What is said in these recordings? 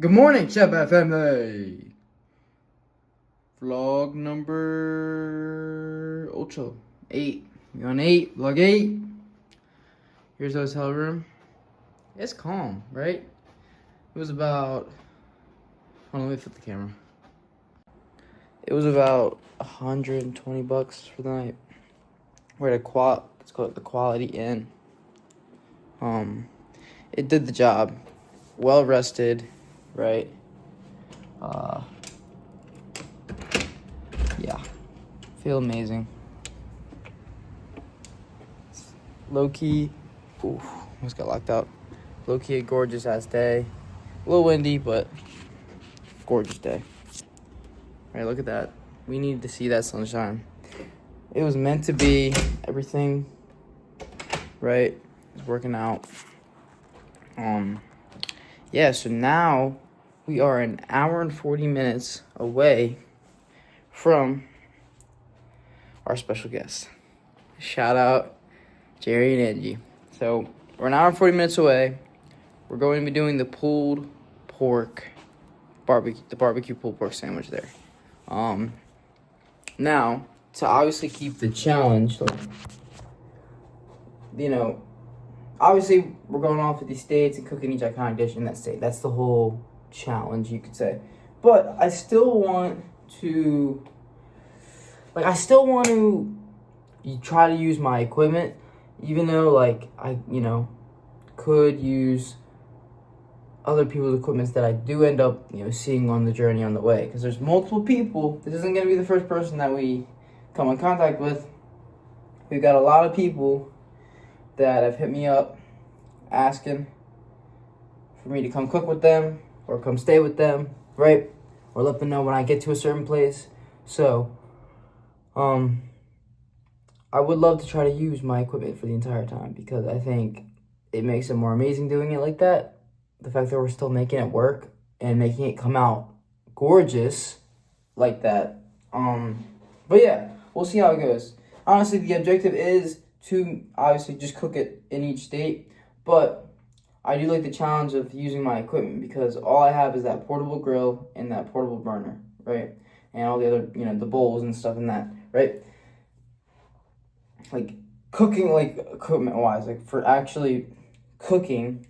Good morning, Chef family. Vlog number 8. We on 8, vlog 8. Here's the hotel room. It's calm, right? It was about, hold on, let me flip the camera. It was about $120 for the night. We're at let's call it the Quality Inn. It did the job. Well rested, right? Yeah, feel amazing. Low-key, oof, almost got locked out. Low-key a gorgeous ass day. A little windy, but gorgeous day. All right, look at that. We needed to see that sunshine. It was meant to be. Everything, right, is working out. Yeah, so now we are an hour and 40 minutes away from our special guest. Shout out Jerry and Angie. So we're an hour and 40 minutes away. We're going to be doing the pulled pork barbecue, the barbecue pulled pork sandwich there. Now, to obviously keep the challenge, like, obviously we're going off 50 states and cooking each iconic dish in that state. That's the whole challenge, you could say. But I still want to, try to use my equipment, even though, I could use other people's equipment that I do end up, seeing on the journey on the way. Because there's multiple people. This isn't going to be the first person that we come in contact with. We've got a lot of people that have hit me up asking for me to come cook with them or come stay with them, right? Or let them know when I get to a certain place. So, I would love to try to use my equipment for the entire time because I think it makes it more amazing doing it like that. The fact that we're still making it work and making it come out gorgeous like that. But yeah, we'll see how it goes. Honestly, the objective is to obviously just cook it in each state, but I do like the challenge of using my equipment because all I have is that portable grill and that portable burner, right? And all the other, the bowls and stuff in that, right? Like cooking, like equipment wise, like for actually cooking,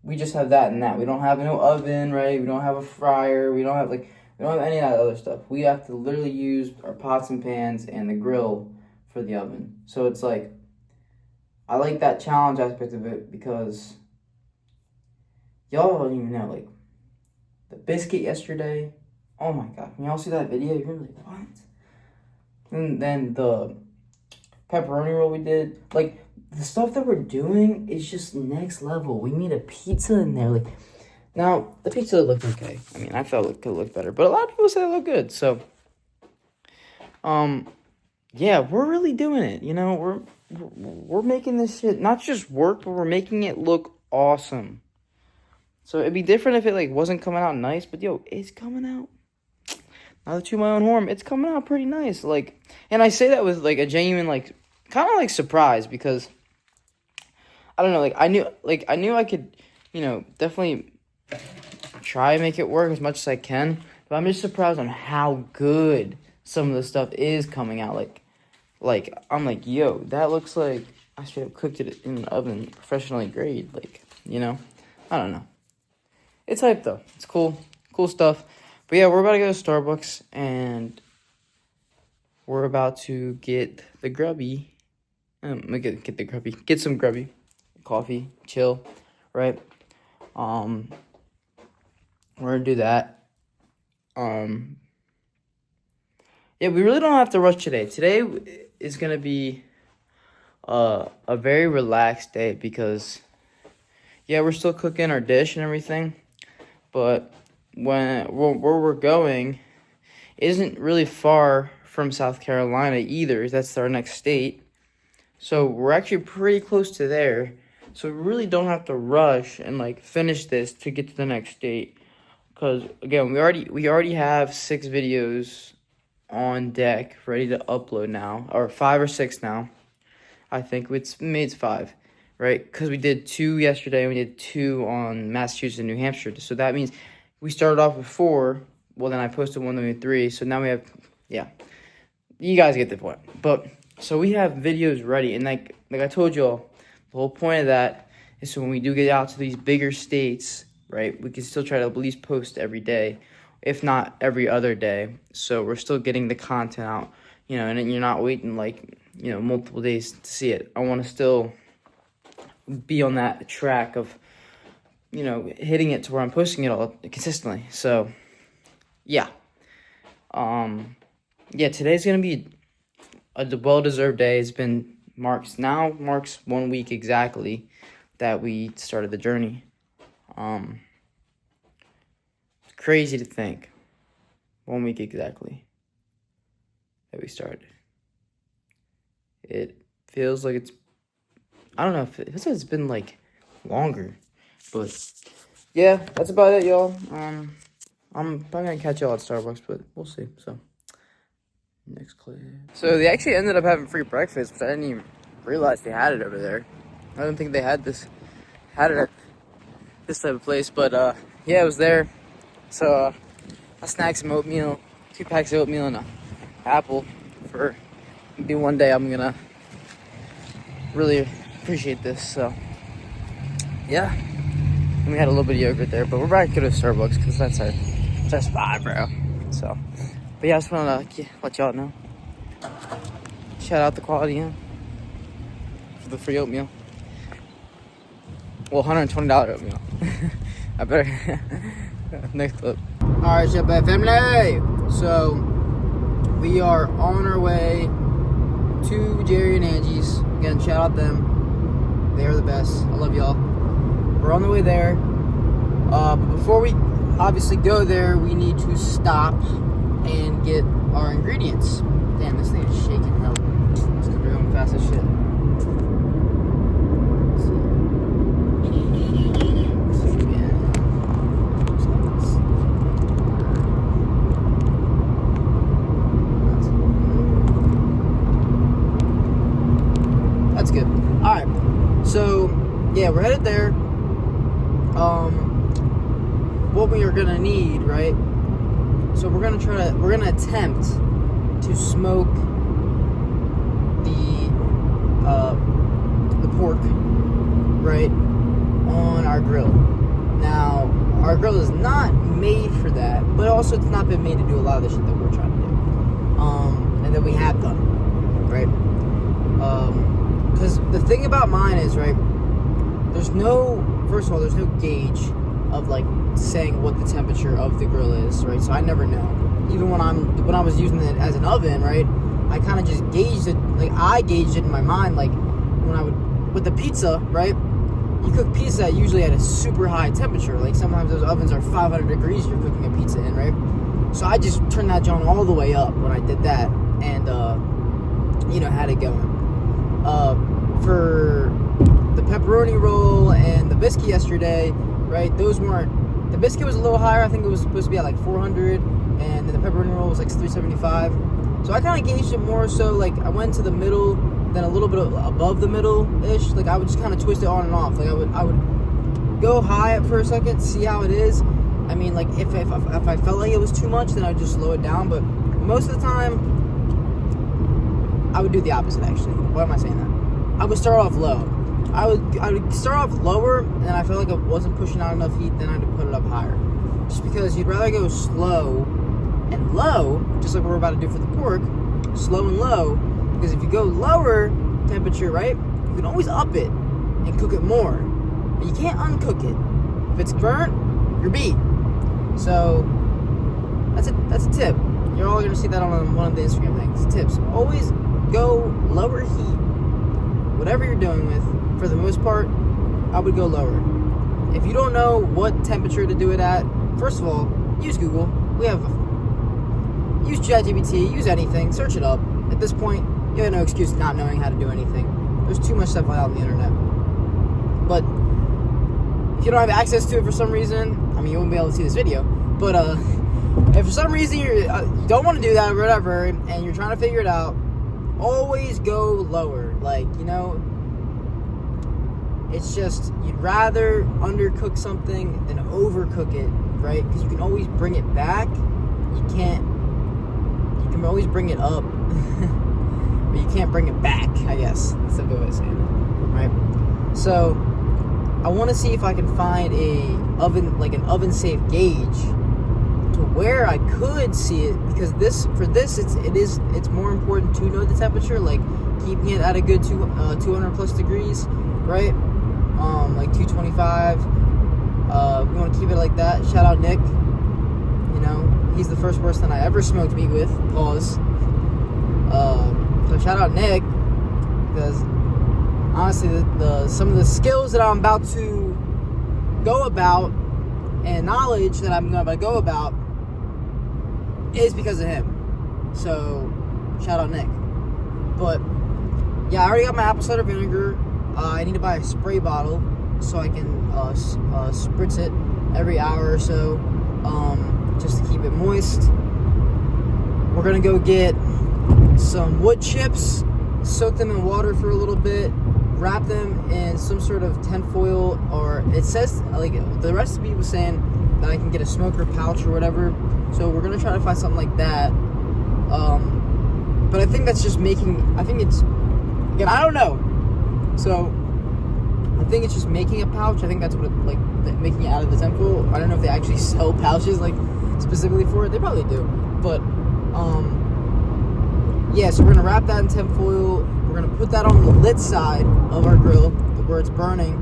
we just have that and that. We don't have no oven, right? We don't have a fryer. We don't have any of that other stuff. We have to literally use our pots and pans and the grill for the oven. So it's like, I like that challenge aspect of it because y'all don't even know, like, the biscuit yesterday. Oh my God. When y'all see that video, you're like, what? And then the pepperoni roll we did, like, the stuff that we're doing is just next level. We made a pizza in there. Like, now, the pizza looked okay. I mean, I felt it could look better, but a lot of people say it looked good. So, yeah, we're really doing it. We're making this shit not just work, but we're making it look awesome. So it'd be different if it wasn't coming out nice, but yo, it's coming out. Not to toot my own horn, it's coming out pretty nice. And I say that with a genuine kind of surprise because I don't know, I knew I could, definitely try and make it work as much as I can, but I'm just surprised on how good some of the stuff is coming out. I'm like, yo, that looks like I straight up cooked it in an oven, professionally grade. I don't know. It's hype though. It's cool stuff. But yeah, we're about to go to Starbucks and we're about to get the grubby. Get the grubby. Get some grubby coffee, chill, right? We're gonna do that. Yeah, we really don't have to rush today. Today is gonna be a very relaxed day because we're still cooking our dish and everything, but where we're going isn't really far from South Carolina either. That's our next state. So we're actually pretty close to there. So we really don't have to rush and finish this to get to the next state. Cause again, we already have 6 videos on deck ready to upload now, or 5 or 6 now. I think it's 5, right? Because we did 2 yesterday and we did 2 on Massachusetts and New Hampshire. So that means we started off with 4. Well, then I posted 1, 2, and 3. So now we have, yeah. You guys get the point. But, so we have videos ready. And like I told y'all, the whole point of that is so when we do get out to these bigger states, right, we can still try to at least post every day, if not every other day. So we're still getting the content out, you know, and you're not waiting like, you know, multiple days to see it. I want to still be on that track of, you know, hitting it to where I'm posting it all consistently. So, yeah. Yeah, today's going to be a well-deserved day. It's been marks 1 week exactly that we started the journey. It's crazy to think. 1 week exactly that we started. It feels like it's, I don't know if it's been like longer, but yeah, that's about it, y'all. I'm probably gonna catch y'all at Starbucks, but we'll see. So next clip. So they actually ended up having free breakfast, but I didn't even realize they had it over there. I don't think they had it at this type of place, but yeah, it was there. So I snagged some oatmeal, 2 packs of oatmeal and an apple for maybe one day. I'm gonna really appreciate this. So yeah, and we had a little bit of yogurt there, but we're back to go to Starbucks because that's our spot, bro. So, but yeah, I just want to let y'all know. Shout out the Quality Inn for the free oatmeal. Well, $120 oatmeal. I better. Next clip. Alright, Shepard family. So, we are on our way to Jerry and Angie's. Again, shout out them. They are the best. I love y'all. We're on the way there. But before we obviously go there, we need to stop and get our ingredients. Damn, this thing is shaking hell. This is going fast as shit. That's good. Alright. So, yeah, we're headed there. What we are gonna need, right? So we're gonna attempt to smoke the pork, right, on our grill. Now, our grill is not made for that, but also it's not been made to do a lot of the shit that we're trying to do, and that we have done, right? Because the thing about mine is, right, there's no gauge of like saying what the temperature of the grill is, right? So I never know. Even when I was using it as an oven, right, I kind of just gauged it. Like I gauged it in my mind, like when I would with the pizza, right? You cook pizza usually at a super high temperature. Like sometimes those ovens are 500 degrees. You're cooking a pizza in, right? So I just turned that joint all the way up when I did that, and had it going. For the pepperoni roll and the biscuit yesterday, right? Those weren't. The biscuit was a little higher. I think it was supposed to be at like 400, and then the pepperoni roll was like 375. So I kind of gauged it more so like I went to the middle, then a little bit above the middle-ish. Like I would just kind of twist it on and off. Like I would go high for a second, see how it is. I mean, like if I felt like it was too much, then I'd just slow it down. But most of the time, I would do the opposite. Actually, why am I saying that? I would start off low. I would start off lower, and then I felt like it wasn't pushing out enough heat. Then I'd put it up higher, just because you'd rather go slow and low, just like we're about to do for the pork, slow and low. Because if you go lower temperature, right, you can always up it and cook it more, but you can't uncook it. If it's burnt, you're beat. So that's a tip. You're all gonna see that on one of the Instagram things. Tips: always go lower heat. Whatever you're doing with, for the most part, I would go lower. If you don't know what temperature to do it at, first of all, use Google. Use ChatGPT. Use anything. Search it up. At this point, you have no excuse not knowing how to do anything. There's too much stuff out on the internet. But if you don't have access to it for some reason, I mean, you won't be able to see this video. But if for some reason you don't want to do that or whatever, and you're trying to figure it out, always go lower. Like, it's just, you'd rather undercook something than overcook it. right? Because you can always bring it back. You can always bring it up, but you can't bring it back, I guess. That's a good way of saying it, right? So I want to see if I can find an oven safe gauge to where I could see it, because it's more important to know the temperature, like keeping it at a good 200 plus degrees, right? Like 225. We want to keep it like that. Shout out Nick. You know, he's the first person I ever smoked weed with. Pause. So shout out Nick, because honestly, some of the skills that I'm about to go about and knowledge that I'm about to go about is because of him. So shout out Nick. But yeah, I already got my apple cider vinegar. I need to buy a spray bottle so I can spritz it every hour or so, just to keep it moist. We're gonna go get some wood chips, soak them in water for a little bit, wrap them in some sort of tinfoil, or it says, like, the recipe was saying that I can get a smoker pouch or whatever. So we're gonna try to find something like that. But I think that's just again, I don't know. So I think it's just making a pouch. I think that's what making it out of the tinfoil. I don't know if they actually sell pouches like specifically for it. They probably do. But yeah, so we're gonna wrap that in tinfoil. We're gonna put that on the lit side of our grill where it's burning,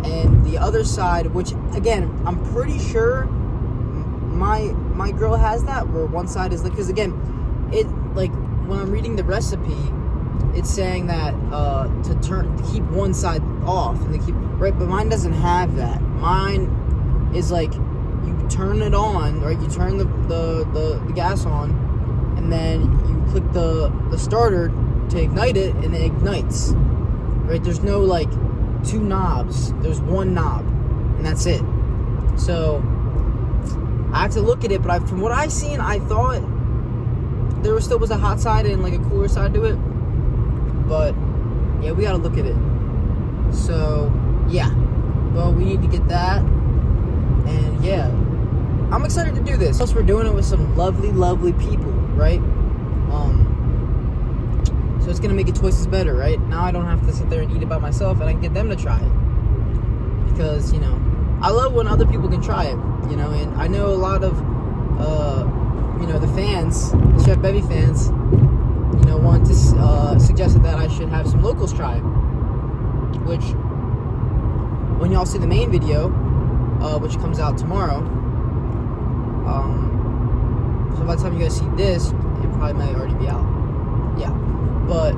and the other side, which again, I'm pretty sure my grill has that, where one side is like, because again, it, like, when I'm reading the recipe, it's saying that to keep one side off and to keep right, but mine doesn't have that. Mine is like, you turn it on, right? You turn the gas on, and then you click the starter to ignite it, and it ignites. Right? There's no like two knobs. There's one knob, and that's it. So I have to look at it, but from what I've seen, I thought there still was a hot side and like a cooler side to it. But yeah, we gotta look at it. So yeah, well, we need to get that, and yeah, I'm excited to do this. Plus, we're doing it with some lovely people, right? So it's gonna make it twice as better, right? Now I don't have to sit there and eat it by myself, and I can get them to try it, because, you know, I love when other people can try it, you know. And I know a lot of you know, the fans, the Chef Bevy fans, you know, want to suggested that I should have some locals try it, which, when y'all see the main video, which comes out tomorrow, so by the time you guys see this, it probably might already be out. Yeah, but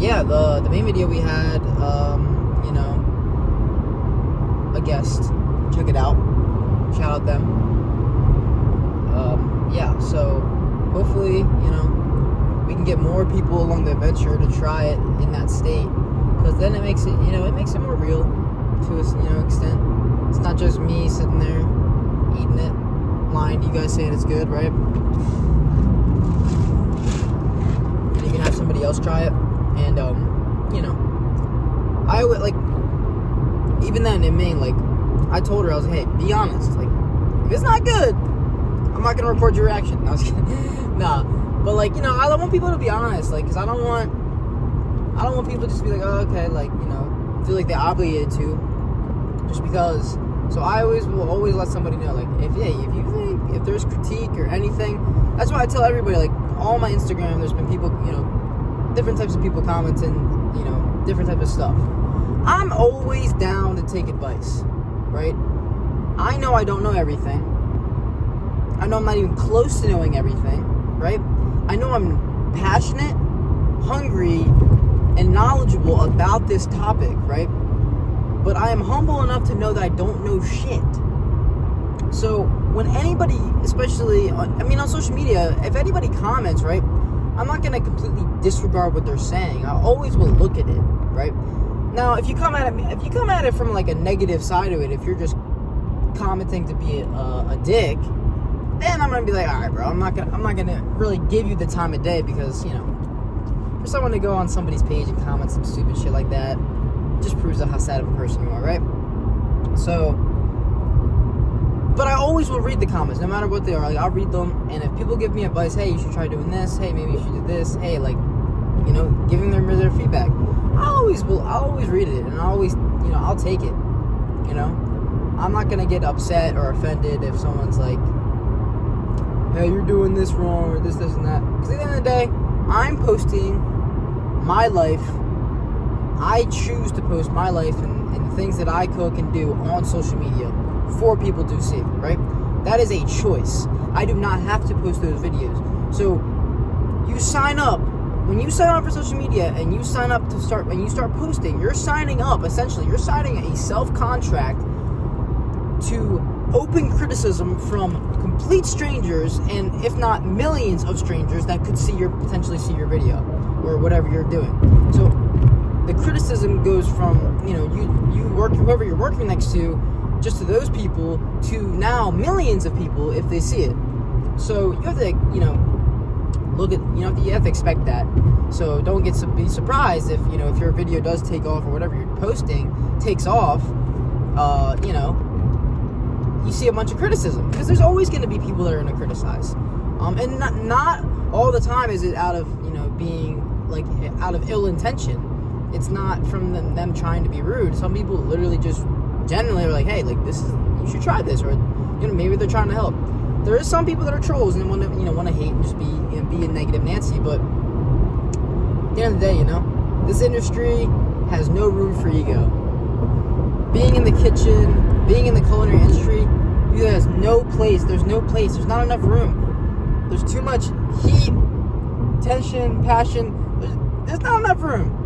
yeah, the main video we had, you know, a guest. Check it out. Shout out them. Yeah, so hopefully, you know, we can get more people along the adventure to try it in that state, because then it makes it, you know, it makes it more real to a, you know, extent. It's not just me sitting there eating it, lying to you guys saying it's good, right? And you can have somebody else try it, and you know, I would, like, even then in Maine, like, I told her, I was like, hey, be honest, like, if it's not good, I'm not gonna record your reaction. No, I was kidding. Nah, but, like, you know, I want people to be honest, like, because I don't want people to just be like, oh, okay, like, you know, feel like they're obligated to, just because. So I will always let somebody know, like, if there's critique or anything, that's why I tell everybody, like, all my Instagram, there's been people, you know, different types of people commenting, you know, different type of stuff. I'm always down to take advice, right? I know I don't know everything. I know I'm not even close to knowing everything, right? I know I'm passionate, hungry, and knowledgeable about this topic, right? But I am humble enough to know that I don't know shit. So when anybody, especially on social media, if anybody comments, right, I'm not going to completely disregard what they're saying. I always will look at it, right? Now, if you come at it from like a negative side of it, if you're just commenting to be a dick, then I'm gonna be like, all right, bro, I'm not gonna really give you the time of day, because, you know, for someone to go on somebody's page and comment some stupid shit like that just proves how sad of a person you are, right? So, but I always will read the comments, no matter what they are. Like, I'll read them, and if people give me advice, hey, you should try doing this, hey, maybe you should do this, hey, like, you know, giving them their feedback, I'll always read it, and I'll take it, you know. I'm not gonna get upset or offended if someone's like, hey, you're doing this wrong, or this, and that. Because at the end of the day, I'm posting my life. I choose to post my life and things that I cook and do on social media for people to see, right? That is a choice. I do not have to post those videos. So you sign up. When you sign up for social media and you sign up to start, when you start posting, you're signing up, essentially, you're signing a self-contract to open criticism from complete strangers, and if not millions of strangers that could potentially see your video or whatever you're doing. So the criticism goes from, you know, whoever you're working next to, just to those people, to now millions of people if they see it. So you have to, you know, you have to expect that. So don't be surprised if, you know, if your video does take off, or whatever you're posting takes off, you know, you see a bunch of criticism, because there's always going to be people that are going to criticize, and not all the time is it out of, you know, being like out of ill intention. It's not from them trying to be rude. Some people literally just genuinely are like, hey, like, you should try this, or, you know, maybe they're trying to help. There is some people that are trolls and want to hate and just be a negative Nancy, but at the end of the day, you know, this industry has no room for ego. Being in the kitchen, being in the culinary industry, there's no place. There's not enough room. There's too much heat, tension, passion. There's not enough room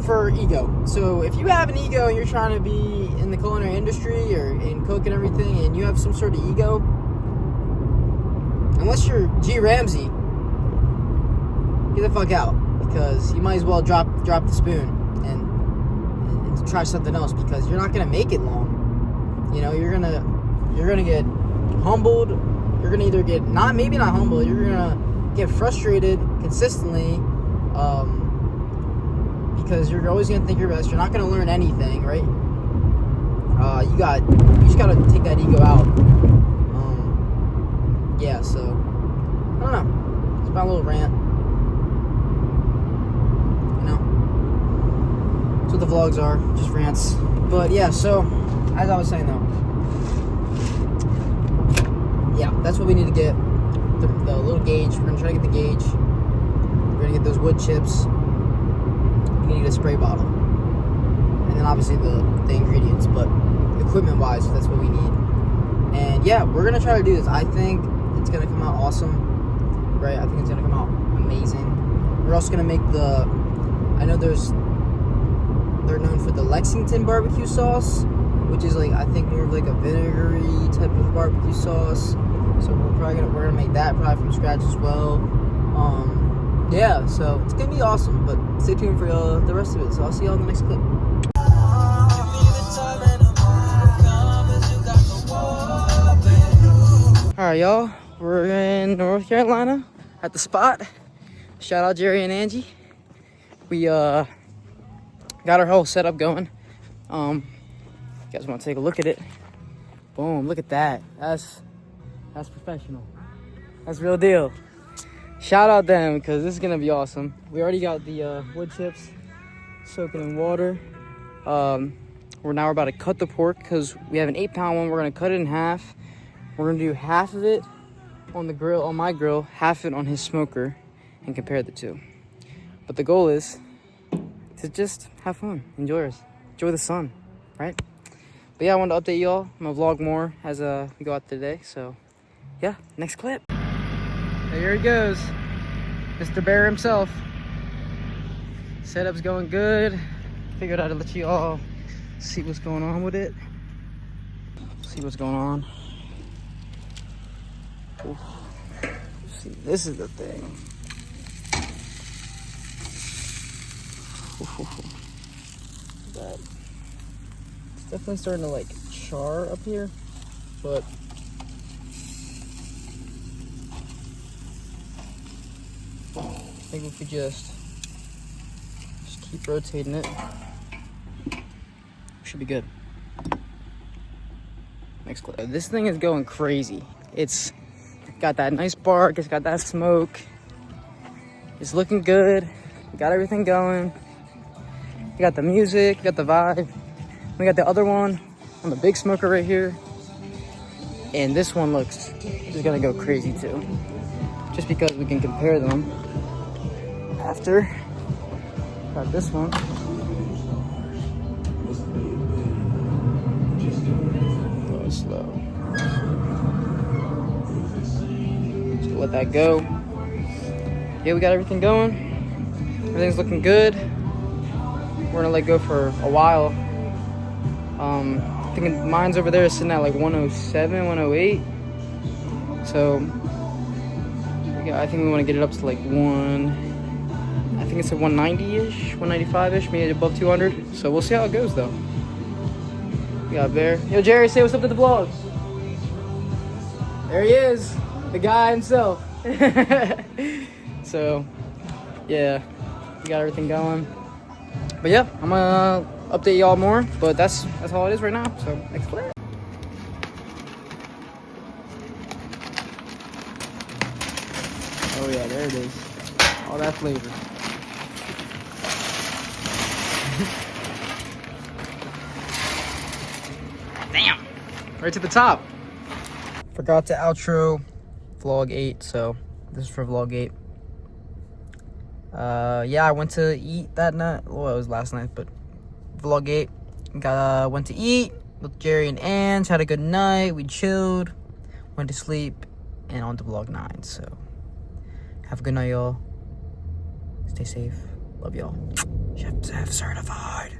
for ego. So if you have an ego and you're trying to be in the culinary industry or in cook and everything, and you have some sort of ego, unless you're G. Ramsay, get the fuck out, because you might as well drop the spoon and try something else, because you're not gonna make it long. You know, you're gonna get humbled. You're gonna either get maybe not humbled. You're gonna get frustrated consistently, because you're always gonna think you're best. You're not gonna learn anything, right? You just gotta take that ego out. Yeah. So I don't know. It's my little rant. You know, that's what the vlogs are, just rants. But yeah. So as I was saying though, yeah, that's what we need to get. The little gauge. We're gonna try to get the gauge. We're gonna get those wood chips. We need a spray bottle, and then obviously the ingredients. But equipment wise, that's what we need. And yeah, we're gonna try to do this. I think it's gonna come out awesome, right? I think it's gonna come out amazing. We're also gonna make I know they're known for the Lexington barbecue sauce, which is like, I think more of like a vinegary type of barbecue sauce. So we're gonna make that probably from scratch as well. Yeah, so it's gonna be awesome, but stay tuned for the rest of it. So I'll see y'all in the next clip. Alright, y'all, we're in North Carolina at the spot. Shout out Jerry and Angie. We got our whole setup going. You guys want to take a look at it? Boom, look at that. That's professional. That's real deal. Shout out them, because this is gonna be awesome. We already got the wood chips soaking in water. We're about to cut the pork, because we have an 8-pound one. We're gonna cut it in half. We're gonna do half of it on the grill, on my grill, half it on his smoker, and compare the two. But the goal is to just have fun, enjoy the sun, right? But yeah, I wanted to update y'all. I'm gonna vlog more as we go out today. So yeah, next clip. Here he goes, Mr. Bear himself. Setup's going good. Figured I'd let you all see what's going on with it. See what's going on. Oof. See, this is the thing. That it's definitely starting to like char up here, but I think if we just keep rotating it, we should be good. next clip. This thing is going crazy. It's got that nice bark. It's got that smoke. It's looking good. We got everything going. We got the music. We got the vibe. We got the other one on the big smoker right here. And this one is gonna go crazy too. Just because we can compare them after. Got this one. Go slow. Just let that go. Yeah, we got everything going. Everything's looking good. We're gonna let go for a while. I think mine's over there is sitting at like 107, 108. So yeah, I think we want to get it up to like I think it's a 190-ish, 195-ish, maybe above 200. So we'll see how it goes though. We got Bear. Yo, Jerry, say what's up to the vlogs. There he is, the guy himself. So yeah, we got everything going. But yeah, I'm gonna update y'all more. But that's all it is right now. So next clip. Oh yeah, there it is. All that flavor. Damn! Right to the top. Forgot to outro vlog 8, so this is for vlog 8. Yeah, I went to eat that night. Well, it was last night, but vlog 8. Went to eat with Jerry and Ange. Had a good night. We chilled. Went to sleep. And on to vlog 9. So have a good night, y'all. Stay safe. Love y'all. Chef certified.